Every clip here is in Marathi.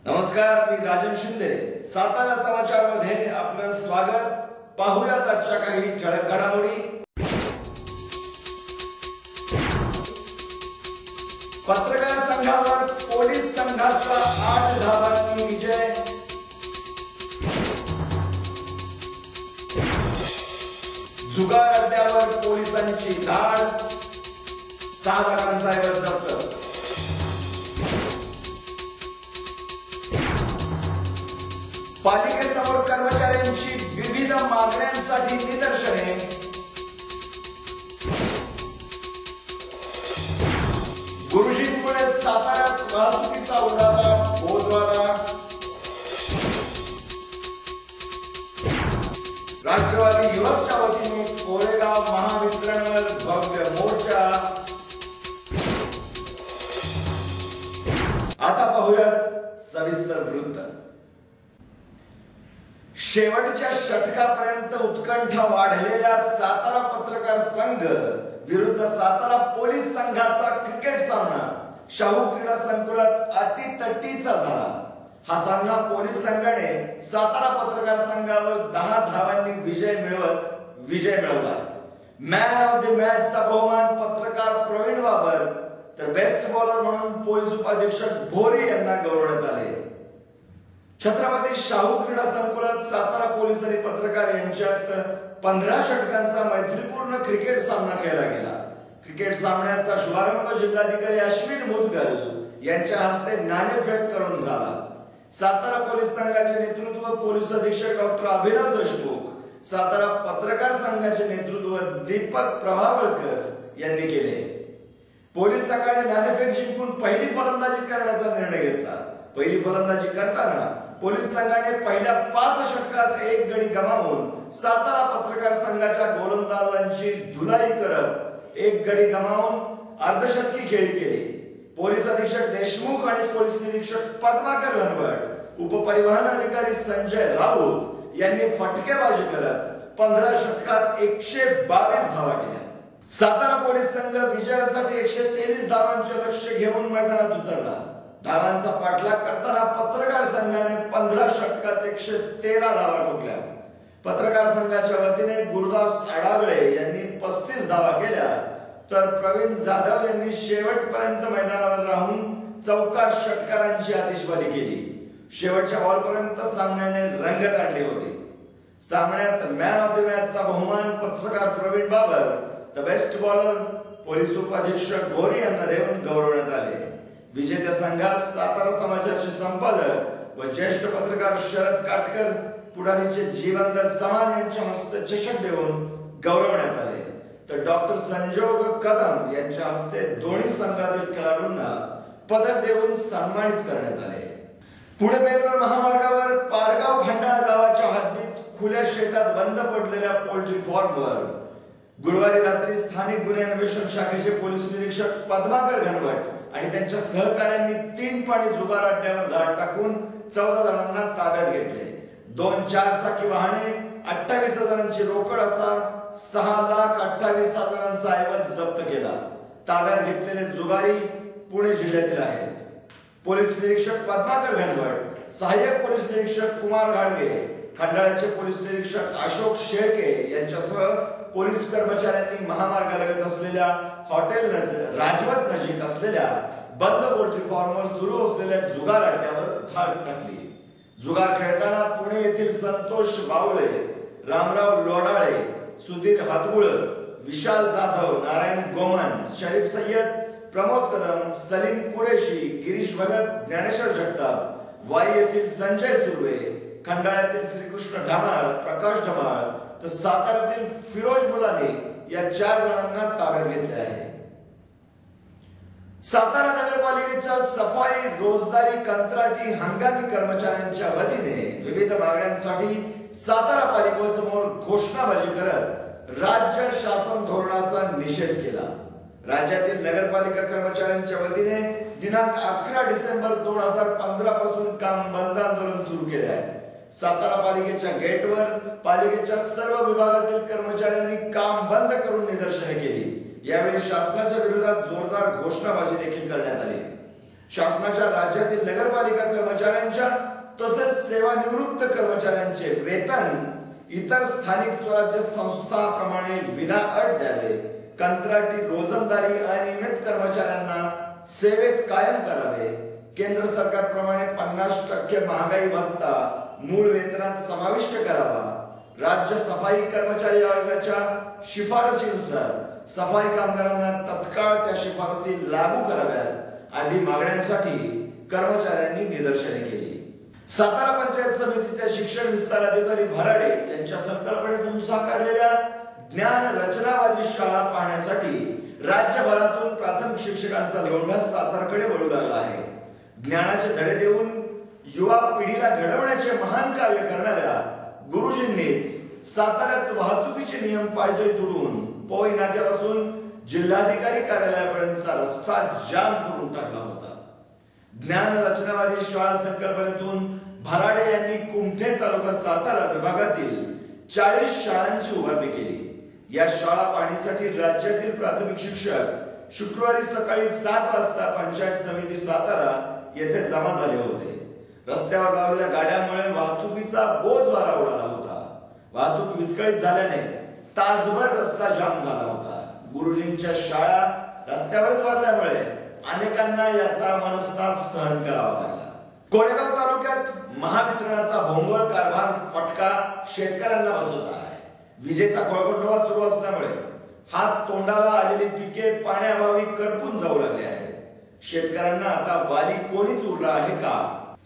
नमस्कार, मी राजन शिंदे. सातारा समाचार मध्ये आपलं स्वागत. पाहूयात आजच्या काही ठळक घडामोडी. पत्रकार संघावर पोलीस संघाचा 8 धावांनी विजय. जुगार अड्ड्यावर पोलिसांची धाड, 6 लाखांचा ऐवज जप्त. पालिकेसमोर कर्मचाऱ्यांची विविध मागण्यांसाठी निदर्शने. गुरुजींमुळे साताऱ्यात वाहतुकीचा उडाला बोलवाला. राष्ट्रवादी युवकच्या वतीने कोरेगाव महावितरणवर भव्य मोर्चा. आता पाहूयात सविस्तर वृत्त. शेवटच्या षटकापर्यंत उत्कंठा वाढलेल्या सातारा पत्रकार संघ विरुद्ध सातारा पोलीस संघाचा क्रिकेट सामना शाहू क्रीडा संकुलात अटीतटीचा झाला. हा सामना पोलीस संघाने सातारा पत्रकार संघावर 10 धावांनी विजय मिळवला. मॅन ऑफ द मॅचचा बहुमान पत्रकार प्रवीण बाबर तर बेस्ट बॉलर म्हणून पोलीस उपाधीक्षक भोरी यांना गौरवण्यात आले. छत्रपती शाहू क्रीडा संकुलात सातारा पोलीस आणि पत्रकार यांच्यात 15 षटकांचा मैत्रीपूर्ण क्रिकेट सामना खेळला गेला. क्रिकेट सामन्याचा शुभारंभ जिल्हाधिकारी अश्विन मुदगल यांच्या हस्ते नाणेफेक करून झाला. सातारा पोलीस संघाचे नेतृत्व पोलीस अधीक्षक डॉक्टर अभिनव देशमुख, सातारा पत्रकार संघाचे नेतृत्व दीपक प्रभावळकर यांनी केले. पोलीस संघाने नाणेफेक जिंकून पहिली फलंदाजी करण्याचा निर्णय घेतला. पहिली फलंदाजी करताना पोलीस संघाने पहिल्या 5 षटकात 1 गडी गमावून सातारा पत्रकार संघाच्या गोलंदाजांची धुलाई करत 1 गडी गमावून अर्धशतकी खेळी केली. पोलीस अधीक्षक देशमुख आणि पोलीस निरीक्षक पद्माकर घनवट, उपपरिवहन अधिकारी संजय राऊत यांनी फटकेबाजी करत 15 षटकात 122 धावा केल्या. सातारा पोलीस संघ विजयासाठी 123 धावांचे लक्ष्य घेऊन मैदानात उतरला. धावांचा पाठलाग करताना पत्रकार संघाने 15 षटकात 113 धावा ठोकल्या. पत्रकार संघाच्या वतीने गुरुदास अडागळे यांनी 35 धावा केल्या तर प्रवीण जाधव यांनी शेवटपर्यंत मैदानावर राहून चौकार षटकारांची आतिषबाजी केली. शेवटच्या बॉलपर्यंत सामन्याने रंगत आणली होती. सामन्यात मॅन ऑफ द मॅचचा बहुमान पत्रकार Pravin Babar the best bowler police उपाधीक्षक भोरी यांना देऊन गौरवण्यात आले. विजेत्या संघात सातारा समाचारचे संपादक व ज्येष्ठ पत्रकार शरद काटकर, पुढारीचे जीवनदर चव्हाण यांच्या हस्ते चषक देऊन गौरवण्यात आले तर डॉक्टर संजोग कदम यांच्या हस्ते दोन्ही संघातील खेळाडूंना पदक देऊन सन्मानित करण्यात आले. पुणे बेंगलोर महामार्गावर पारगाव खंडाळा गावाच्या हद्दीत खुल्या शेतात बंद पडलेल्या पोल्ट्री फार्मवर गुरुवारी रात्री स्थानिक गुन्हे अन्वेषण शाखेचे पोलीस निरीक्षक पद्माकर घनवट आणि त्यांच्या सहकाऱ्यांनी 3 पाणी जुगार अड्ड्यावर धाड टाकून 14 जणांना ताब्यात घेतले. 2 4-चाकी वाहने, 28 हजारांची रोकड असा 6,28,000चा ऐवज जप्त केला. ताब्यात घेतलेले जुगारी पुणे जिल्ह्यातील आहेत. पोलीस निरीक्षक पद्माकर घनवट, सहाय्यक पोलीस निरीक्षक कुमार घाडगे, खंडाळ्याचे पोलीस निरीक्षक अशोक शेळके यांच्यासह पोलीस कर्मचाऱ्यांनी महामार्गालगत असलेल्या हॉटेल राजवत नजीक असलेल्या बंद पोल्ट्री फार्मवर सुरू असलेल्या जुगार अड्ड्यावर धाड टाकली. जुगार खेळताना पुणे येथील संतोष बावळे, रामराव लोडाळे, सुधीर हातगुळ, विशाल जाधव, नारायण गोमन, शरीफ सय्यद, प्रमोद कदम, सलीम कुरेशी, गिरीश भगत, ज्ञानेश्वर जगताप, वाई येथील संजय सुर्वे, खंडाळ्यातील श्रीकृष्ण ढमाळ, प्रकाश ढमाळ तर साताऱ्यातील फिरोज मुलानी या 4 जणांना ताब्यात घेतले आहे. सातारा नगरपालिकेच्या सफाई, रोजदारी, कंत्राटी, हंगामी कर्मचाऱ्यांच्या वतीने विविध मागण्यांसाठी सातारा पालिकेसमोर घोषणाबाजी करत राज्य शासन धोरणाचा निषेध केला. राज्यातील नगरपालिका कर्मचाऱ्यांच्या वतीने दिनांक 11 डिसेंबर 2015 पासून काम बंद आंदोलन सुरू केले आहे. सातारा पालिकेच्या गेटवर पालिकेच्या सर्व विभागातील कर्मचाऱ्यांनी काम बंद करून निदर्शने केली. यावेळी शासनाच्या विरोधात जोरदार घोषणाबाजी देखील करण्यात आली. शासनाच्या राज्यातील नगरपालिका कर्मचाऱ्यांच्या तसेच सेवानिवृत्त कर्मचाऱ्यांचे वेतन इतर स्थानिक स्वराज्य संस्थांप्रमाणे विनाअट द्यावे, कंत्राटी रोजंदारी अनियमित कर्मचाऱ्यांना सेवेत कायम करावे, केंद्र सरकारप्रमाणे 50% महागाई भत्ता मूळ वेतनात समाविष्ट करावा, राज्य सफाई कर्मचारी आयोगाच्या शिफारसीनुसार सफाई कामगारांना तत्काळ त्या शिफारसी लागू कराव्यात आदी मागण्यांसाठी कर्मचाऱ्यांनी निदर्शने केली। सातारा पंचायत समितीच्या शिक्षण विस्तार अधिकारी भराडे यांच्या संकल्पनेतून साकारलेल्या ज्ञान रचनावादी शाळा पाहण्यासाठी राज्यभरातून प्राथमिक शिक्षकांचा लोंढा सातारकडे वळू लागला आहे। ज्ञानाचे धडे देऊन युवा पिढीला घडवण्याचे महान कार्य करणाऱ्या गुरुजींनीच साताऱ्यात वाहतुकीचे नियम पायदळी तोडून पोई नाक्यापासून जिल्हाधिकारी कार्यालयापर्यंतचा रस्ता जाम करून टाकला होता। ज्ञान रचनावादी शाळा संकल्पनेतून भराडे यांनी कुमठे तालुका सातारा विभागातील 40 शाळांची उभारणी केली। या शाळा पाहणीसाठी राज्यातील प्राथमिक शिक्षक शुक्रवारी सकाळी 7 वाजता पंचायत समिती सातारा येथे जमा झाले होते। रस्त्यावर लावलेल्या गाड्यांमुळे वाहतुकीचा बोज वारा उडाला होता। वाहतूक विस्कळीत झाल्याने तासभर रस्ता जाम झाला होता। गुरुजींच्या शाळा रस्त्यावरच भरल्यामुळे अनेकांना याचा मनस्ताप सहन करावा लागला। कोरेगाव तालुक्यात महावितरणाचा भोंगळ कारभार फटका शेतकऱ्यांना बसत आहे। विजेचा कोळकोंडवा सुरू असल्यामुळे हात तोंडाला आलेली पिके पाण्याअभावी करपून जाऊ लागले आहेत। शेतकऱ्यांना आता वाली कोणीच उरला आहे का?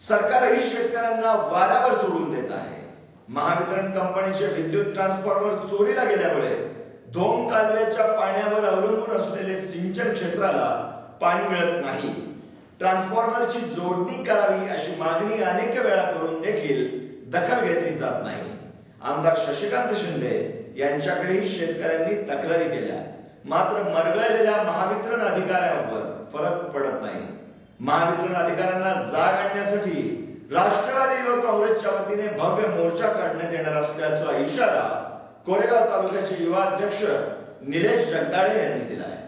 सरकारही शेतकऱ्यांना वाऱ्यावर सोडून देत आहे। महावितरण कंपनीचे विद्युत ट्रान्सफॉर्मर चोरीला गेल्यामुळे धोम कालव्याच्या पाण्यावर अवलंबून असलेले सिंचन क्षेत्राला पाणी मिळत नाही। ट्रान्सफॉर्मरची जोडणी करावी अशी मागणी अनेक वेळा करून देखील दखल घेतली जात नाही। आमदार शशिकांत शिंदे यांच्याकडेही शेतकऱ्यांनी तक्रारी केल्या, मात्र मरगळलेल्या महावितरण अधिकाऱ्यांवर फरक पडत नाही। महावितरण अधिकाऱ्यांना जाग आणण्यासाठी राष्ट्रवादी युवक काँग्रेसच्या वतीने भव्य मोर्चा काढण्यात येणार असल्याचा इशारा कोरेगाव तालुक्याचे युवा अध्यक्ष निलेश जगदाळे यांनी दिला आहे।